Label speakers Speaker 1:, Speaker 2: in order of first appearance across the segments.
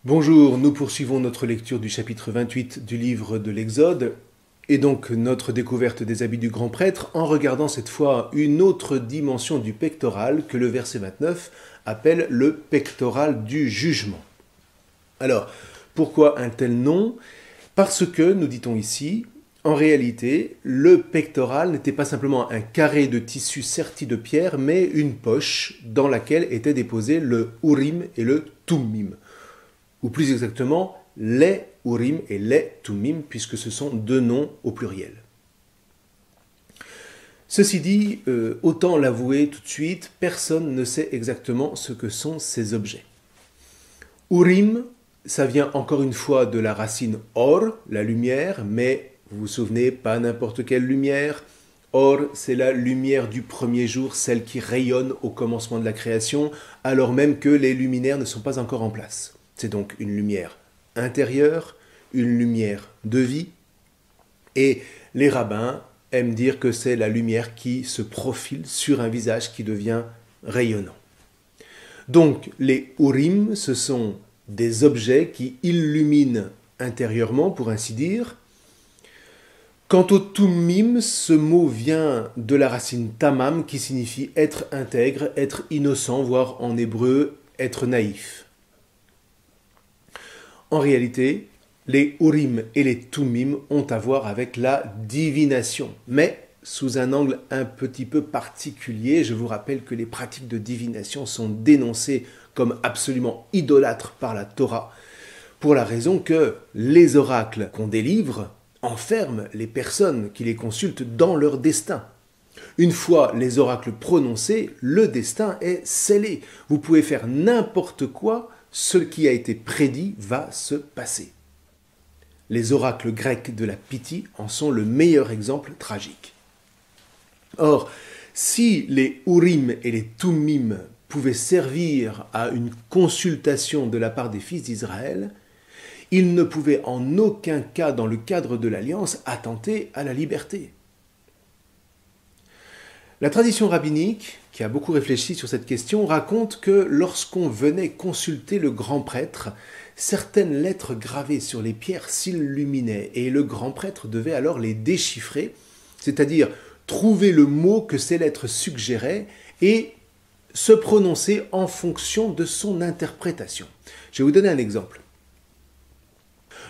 Speaker 1: Bonjour, nous poursuivons notre lecture du chapitre 28 du livre de l'Exode et donc notre découverte des habits du grand prêtre en regardant cette fois une autre dimension du pectoral que le verset 29 appelle le pectoral du jugement. Alors, pourquoi un tel nom? Parce que, nous dit-on ici, en réalité, le pectoral n'était pas simplement un carré de tissu serti de pierre, mais une poche dans laquelle étaient déposés le Urim et le Thummim. Ou plus exactement, les Urim et les Thummim, puisque ce sont deux noms au pluriel. Ceci dit, autant l'avouer tout de suite, personne ne sait exactement ce que sont ces objets. Urim, ça vient encore une fois de la racine or, la lumière, mais vous vous souvenez, pas n'importe quelle lumière. Or, c'est la lumière du premier jour, celle qui rayonne au commencement de la création, alors même que les luminaires ne sont pas encore en place. C'est donc une lumière intérieure, une lumière de vie, et les rabbins aiment dire que c'est la lumière qui se profile sur un visage qui devient rayonnant. Donc, les Urim, ce sont des objets qui illuminent intérieurement, pour ainsi dire. Quant au Thummim, ce mot vient de la racine tamam, qui signifie être intègre, être innocent, voire en hébreu, être naïf. En réalité, les Urim et les Thummim ont à voir avec la divination, mais sous un angle un petit peu particulier. Je vous rappelle que les pratiques de divination sont dénoncées comme absolument idolâtres par la Torah, pour la raison que les oracles qu'on délivre enferment les personnes qui les consultent dans leur destin. Une fois les oracles prononcés, le destin est scellé. Vous pouvez faire n'importe quoi, ce qui a été prédit va se passer. Les oracles grecs de la Pythie en sont le meilleur exemple tragique. Or, si les Urim et les Thummim pouvaient servir à une consultation de la part des fils d'Israël, ils ne pouvaient en aucun cas, dans le cadre de l'Alliance, attenter à la liberté. La tradition rabbinique, qui a beaucoup réfléchi sur cette question, raconte que lorsqu'on venait consulter le grand prêtre, certaines lettres gravées sur les pierres s'illuminaient et le grand prêtre devait alors les déchiffrer, c'est-à-dire trouver le mot que ces lettres suggéraient et se prononcer en fonction de son interprétation. Je vais vous donner un exemple.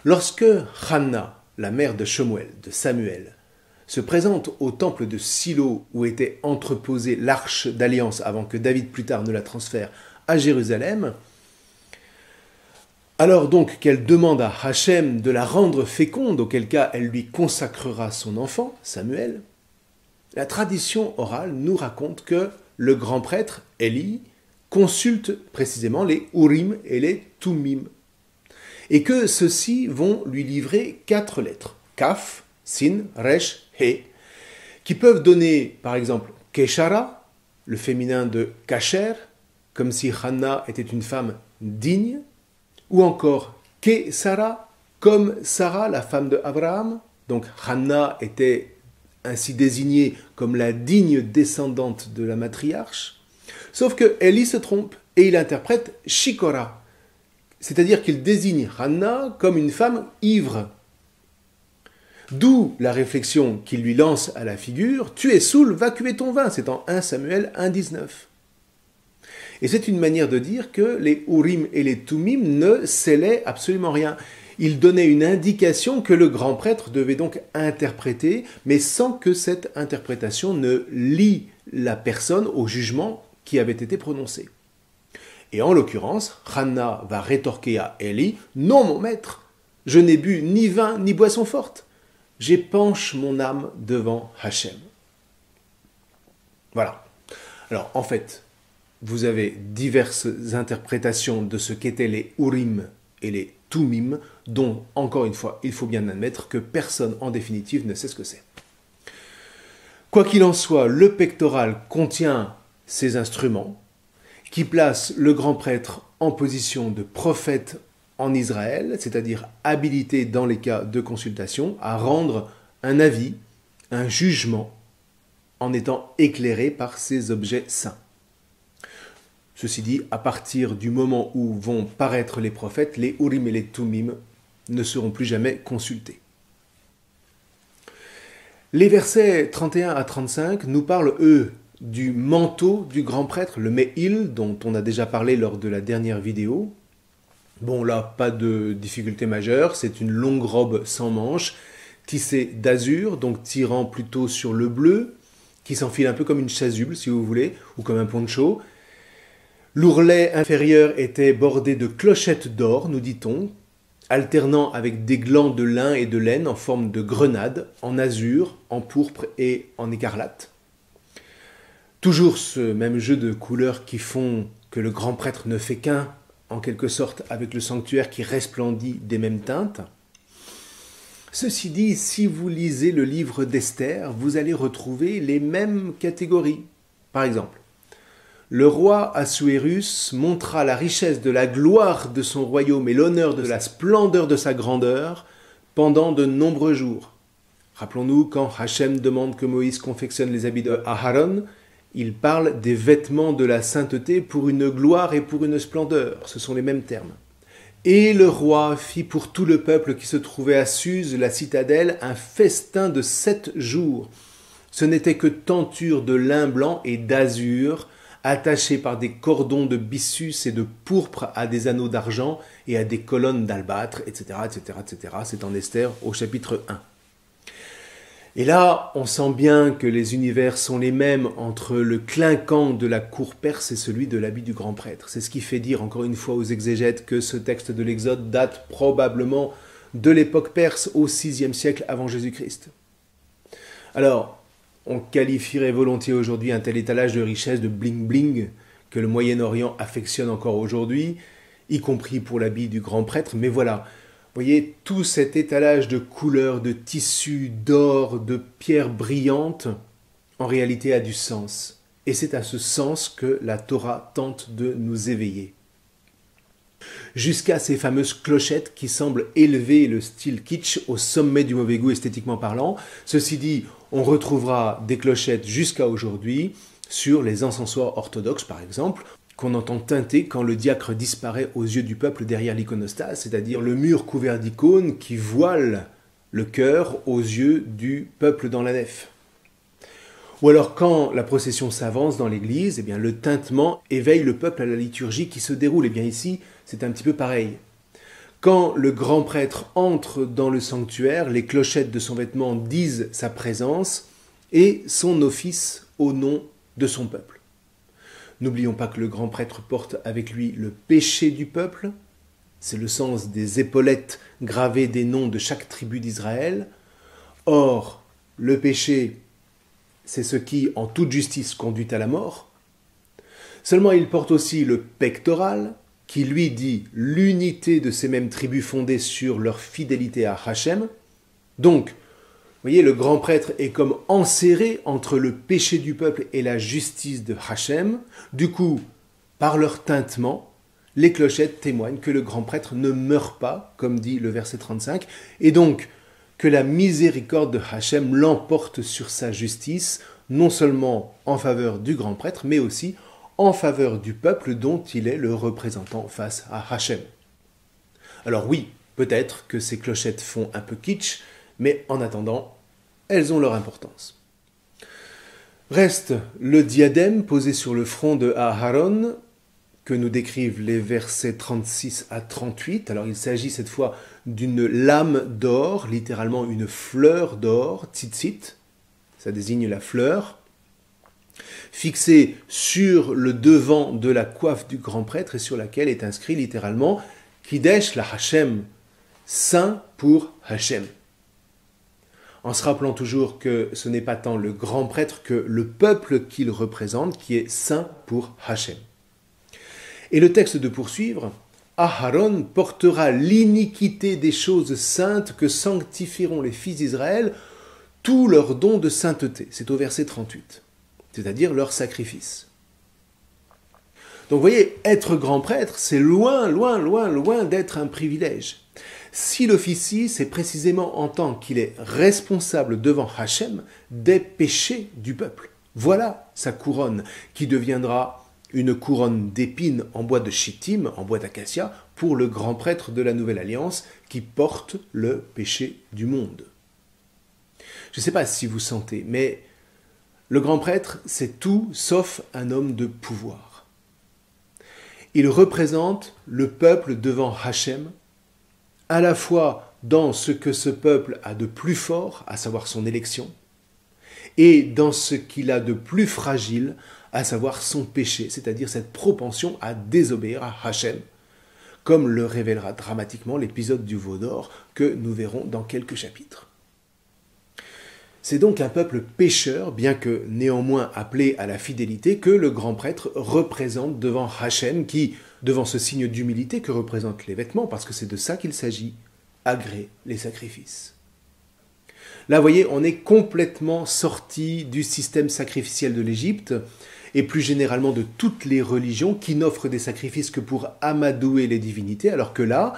Speaker 1: Lorsque Hanna, la mère de Shemuel, de Samuel, se présente au temple de Silo où était entreposée l'arche d'alliance avant que David plus tard ne la transfère à Jérusalem, alors donc qu'elle demande à Hachem de la rendre féconde, auquel cas elle lui consacrera son enfant, Samuel, la tradition orale nous raconte que le grand prêtre, Élie, consulte précisément les Urim et les Thummim, et que ceux-ci vont lui livrer 4 lettres, Kaf, Sin, Resh, He, qui peuvent donner, par exemple, Keshara, le féminin de Kacher, comme si Hanna était une femme digne, ou encore Kesara, comme Sarah, la femme de Abraham. Donc Hanna était ainsi désignée comme la digne descendante de la matriarche. Sauf que Élie se trompe et il interprète Shikora, c'est-à-dire qu'il désigne Hanna comme une femme ivre. D'où la réflexion qu'il lui lance à la figure, « Tu es saoul, va cuver ton vin », c'est en 1 Samuel 1,19. Et c'est une manière de dire que les Urim et les Thummim ne scellaient absolument rien. Ils donnaient une indication que le grand prêtre devait donc interpréter, mais sans que cette interprétation ne lie la personne au jugement qui avait été prononcé. Et en l'occurrence, Hanna va rétorquer à Élie, « Non, mon maître, je n'ai bu ni vin ni boisson forte. J'épanche mon âme devant Hachem. » Voilà. Alors, en fait, vous avez diverses interprétations de ce qu'étaient les Urim et les Thummim, dont, encore une fois, il faut bien admettre que personne, en définitive, ne sait ce que c'est. Quoi qu'il en soit, le pectoral contient ces instruments qui placent le grand prêtre en position de prophète en Israël, c'est-à-dire habilité dans les cas de consultation à rendre un avis, un jugement, en étant éclairé par ces objets saints. Ceci dit, à partir du moment où vont paraître les prophètes, les Urim et les Tumim ne seront plus jamais consultés. Les versets 31 à 35 nous parlent, eux, du manteau du grand prêtre, le Me'il, dont on a déjà parlé lors de la dernière vidéo. Bon, là, pas de difficulté majeure, c'est une longue robe sans manches, tissée d'azur, donc tirant plutôt sur le bleu, qui s'enfile un peu comme une chasuble, si vous voulez, ou comme un poncho. L'ourlet inférieur était bordé de clochettes d'or, nous dit-on, alternant avec des glands de lin et de laine en forme de grenade, en azur, en pourpre et en écarlate. Toujours ce même jeu de couleurs qui font que le grand prêtre ne fait qu'un, en quelque sorte, avec le sanctuaire qui resplendit des mêmes teintes. Ceci dit, si vous lisez le livre d'Esther, vous allez retrouver les mêmes catégories. Par exemple, le roi Assuérus montra la richesse de la gloire de son royaume et l'honneur de la splendeur de sa grandeur pendant de nombreux jours. Rappelons-nous, quand Hachem demande que Moïse confectionne les habits de Aharon, il parle des vêtements de la sainteté pour une gloire et pour une splendeur. Ce sont les mêmes termes. Et le roi fit pour tout le peuple qui se trouvait à Suse, la citadelle, un festin de 7 jours. Ce n'était que tentures de lin blanc et d'azur, attachées par des cordons de byssus et de pourpre à des anneaux d'argent et à des colonnes d'albâtre, etc., etc., etc. C'est en Esther au chapitre 1. Et là, on sent bien que les univers sont les mêmes entre le clinquant de la cour perse et celui de l'habit du grand prêtre. C'est ce qui fait dire encore une fois aux exégètes que ce texte de l'Exode date probablement de l'époque perse au VIe siècle avant Jésus-Christ. Alors, on qualifierait volontiers aujourd'hui un tel étalage de richesse de bling-bling que le Moyen-Orient affectionne encore aujourd'hui, y compris pour l'habit du grand prêtre, mais voilà. Vous voyez, tout cet étalage de couleurs, de tissus, d'or, de pierres brillantes, en réalité a du sens. Et c'est à ce sens que la Torah tente de nous éveiller. Jusqu'à ces fameuses clochettes qui semblent élever le style kitsch au sommet du mauvais goût esthétiquement parlant. Ceci dit, on retrouvera des clochettes jusqu'à aujourd'hui sur les encensoirs orthodoxes par exemple, qu'on entend teinter quand le diacre disparaît aux yeux du peuple derrière l'iconostase, c'est-à-dire le mur couvert d'icônes qui voile le cœur aux yeux du peuple dans la nef. Ou alors quand la procession s'avance dans l'église, eh bien, le tintement éveille le peuple à la liturgie qui se déroule. Et bien ici, c'est un petit peu pareil. Quand le grand prêtre entre dans le sanctuaire, les clochettes de son vêtement disent sa présence et son office au nom de son peuple. N'oublions pas que le grand prêtre porte avec lui le péché du peuple, c'est le sens des épaulettes gravées des noms de chaque tribu d'Israël. Or, le péché, c'est ce qui, en toute justice, conduit à la mort. Seulement, il porte aussi le pectoral, qui lui dit l'unité de ces mêmes tribus fondées sur leur fidélité à Hachem. Donc, vous voyez, le grand prêtre est comme enserré entre le péché du peuple et la justice de Hachem. Du coup, par leur tintement, les clochettes témoignent que le grand prêtre ne meurt pas, comme dit le verset 35, et donc que la miséricorde de Hachem l'emporte sur sa justice, non seulement en faveur du grand prêtre, mais aussi en faveur du peuple dont il est le représentant face à Hachem. Alors oui, peut-être que ces clochettes font un peu kitsch, mais en attendant, elles ont leur importance. Reste le diadème posé sur le front de Aharon, que nous décrivent les versets 36 à 38. Alors il s'agit cette fois d'une lame d'or, littéralement une fleur d'or, tzitzit, ça désigne la fleur, fixée sur le devant de la coiffe du grand prêtre et sur laquelle est inscrit littéralement « Kidesh la Hachem », saint pour Hachem. En se rappelant toujours que ce n'est pas tant le grand prêtre que le peuple qu'il représente qui est saint pour Hachem. Et le texte de poursuivre, Aharon portera l'iniquité des choses saintes que sanctifieront les fils d'Israël, tous leurs dons de sainteté. C'est au verset 38, c'est-à-dire leur sacrifice. Donc vous voyez, être grand prêtre, c'est loin, loin, loin, loin d'être un privilège. S'il officie, c'est précisément en tant qu'il est responsable devant Hachem des péchés du peuple. Voilà sa couronne qui deviendra une couronne d'épines en bois de chittim, en bois d'acacia, pour le grand prêtre de la Nouvelle Alliance qui porte le péché du monde. Je ne sais pas si vous sentez, mais le grand prêtre, c'est tout sauf un homme de pouvoir. Il représente le peuple devant Hachem, à la fois dans ce que ce peuple a de plus fort, à savoir son élection, et dans ce qu'il a de plus fragile, à savoir son péché, c'est-à-dire cette propension à désobéir à Hachem, comme le révélera dramatiquement l'épisode du veau d'or que nous verrons dans quelques chapitres. C'est donc un peuple pécheur, bien que néanmoins appelé à la fidélité, que le grand prêtre représente devant Hachem, qui, devant ce signe d'humilité que représentent les vêtements, parce que c'est de ça qu'il s'agit, agrée les sacrifices. Là, vous voyez, on est complètement sorti du système sacrificiel de l'Égypte, et plus généralement de toutes les religions qui n'offrent des sacrifices que pour amadouer les divinités, alors que là,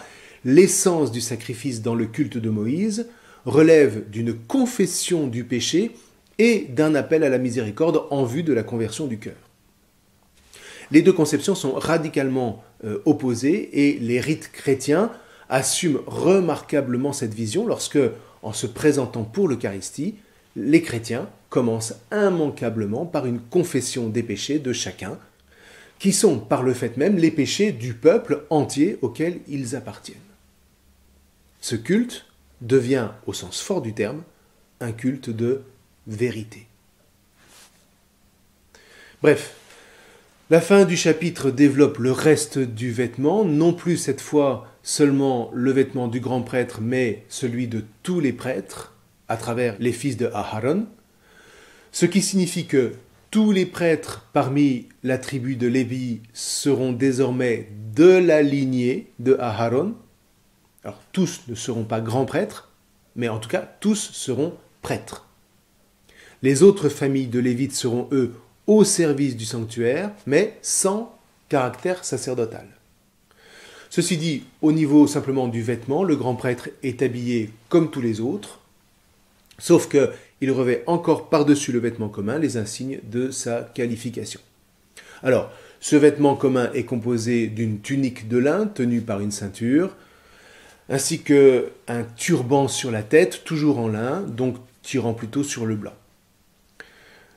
Speaker 1: l'essence du sacrifice dans le culte de Moïse relève d'une confession du péché et d'un appel à la miséricorde en vue de la conversion du cœur. Les deux conceptions sont radicalement opposées et les rites chrétiens assument remarquablement cette vision lorsque, en se présentant pour l'Eucharistie, les chrétiens commencent immanquablement par une confession des péchés de chacun, qui sont par le fait même les péchés du peuple entier auquel ils appartiennent. Ce culte devient, au sens fort du terme, un culte de vérité. Bref, la fin du chapitre développe le reste du vêtement, non plus cette fois seulement le vêtement du grand prêtre, mais celui de tous les prêtres, à travers les fils de Aharon, ce qui signifie que tous les prêtres parmi la tribu de Lévi seront désormais de la lignée de Aharon. Alors tous ne seront pas grands prêtres, mais en tout cas tous seront prêtres. Les autres familles de Lévites seront eux au service du sanctuaire, mais sans caractère sacerdotal. Ceci dit, au niveau simplement du vêtement, le grand prêtre est habillé comme tous les autres, sauf qu'il revêt encore par-dessus le vêtement commun les insignes de sa qualification. Alors, ce vêtement commun est composé d'une tunique de lin tenue par une ceinture, ainsi qu'un turban sur la tête, toujours en lin, donc tirant plutôt sur le blanc.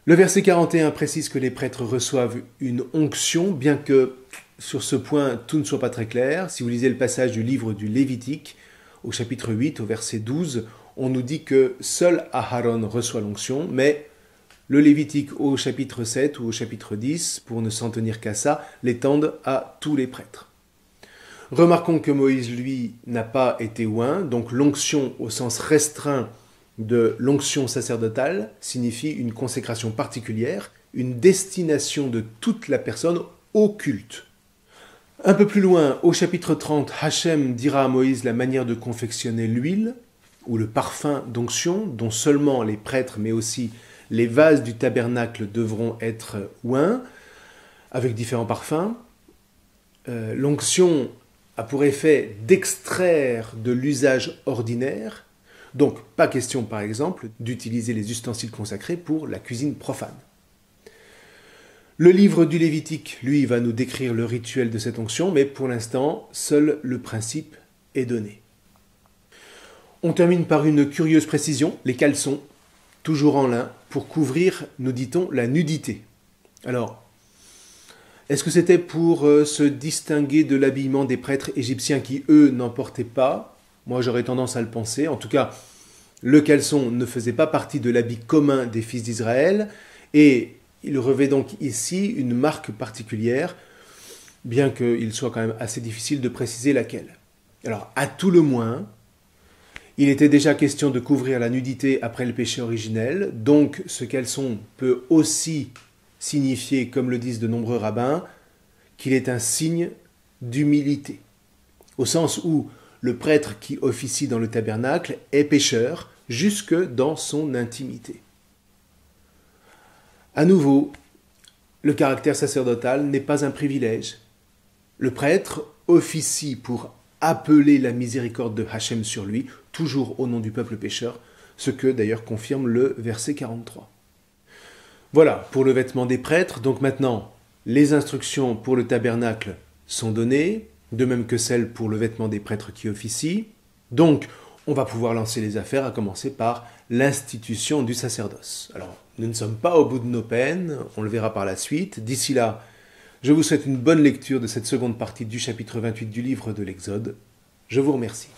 Speaker 1: Le verset 41 précise que les prêtres reçoivent une onction, bien que sur ce point tout ne soit pas très clair. Si vous lisez le passage du livre du Lévitique, au chapitre 8, au verset 12, on nous dit que seul Aharon reçoit l'onction, mais le Lévitique au chapitre 7 ou au chapitre 10, pour ne s'en tenir qu'à ça, l'étendent à tous les prêtres. Remarquons que Moïse, lui, n'a pas été oint, donc l'onction au sens restreint de l'onction sacerdotale signifie une consécration particulière, une destination de toute la personne au culte. Un peu plus loin, au chapitre 30, Hachem dira à Moïse la manière de confectionner l'huile, ou le parfum d'onction, dont seulement les prêtres, mais aussi les vases du tabernacle devront être oints, avec différents parfums. L'onction a pour effet d'extraire de l'usage ordinaire, donc pas question par exemple d'utiliser les ustensiles consacrés pour la cuisine profane. Le livre du Lévitique, lui, va nous décrire le rituel de cette onction, mais pour l'instant, seul le principe est donné. On termine par une curieuse précision, les caleçons, toujours en lin, pour couvrir, nous dit-on, la nudité. Alors, est-ce que c'était pour se distinguer de l'habillement des prêtres égyptiens qui, eux, n'en portaient pas? Moi, j'aurais tendance à le penser. En tout cas, le caleçon ne faisait pas partie de l'habit commun des fils d'Israël, et il revêt donc ici une marque particulière, bien qu'il soit quand même assez difficile de préciser laquelle. Alors, à tout le moins, il était déjà question de couvrir la nudité après le péché originel, donc ce caleçon peut aussi signifier, comme le disent de nombreux rabbins, qu'il est un signe d'humilité, au sens où le prêtre qui officie dans le tabernacle est pécheur jusque dans son intimité. À nouveau, le caractère sacerdotal n'est pas un privilège. Le prêtre officie pour appeler la miséricorde de Hachem sur lui, toujours au nom du peuple pécheur, ce que d'ailleurs confirme le verset 43. Voilà pour le vêtement des prêtres. Donc maintenant, Les instructions pour le tabernacle sont données, de même que celles pour le vêtement des prêtres qui officient. Donc, on va pouvoir lancer les affaires, à commencer par l'institution du sacerdoce. Alors, nous ne sommes pas au bout de nos peines, on le verra par la suite. D'ici là, je vous souhaite une bonne lecture de cette seconde partie du chapitre 28 du livre de l'Exode. Je vous remercie.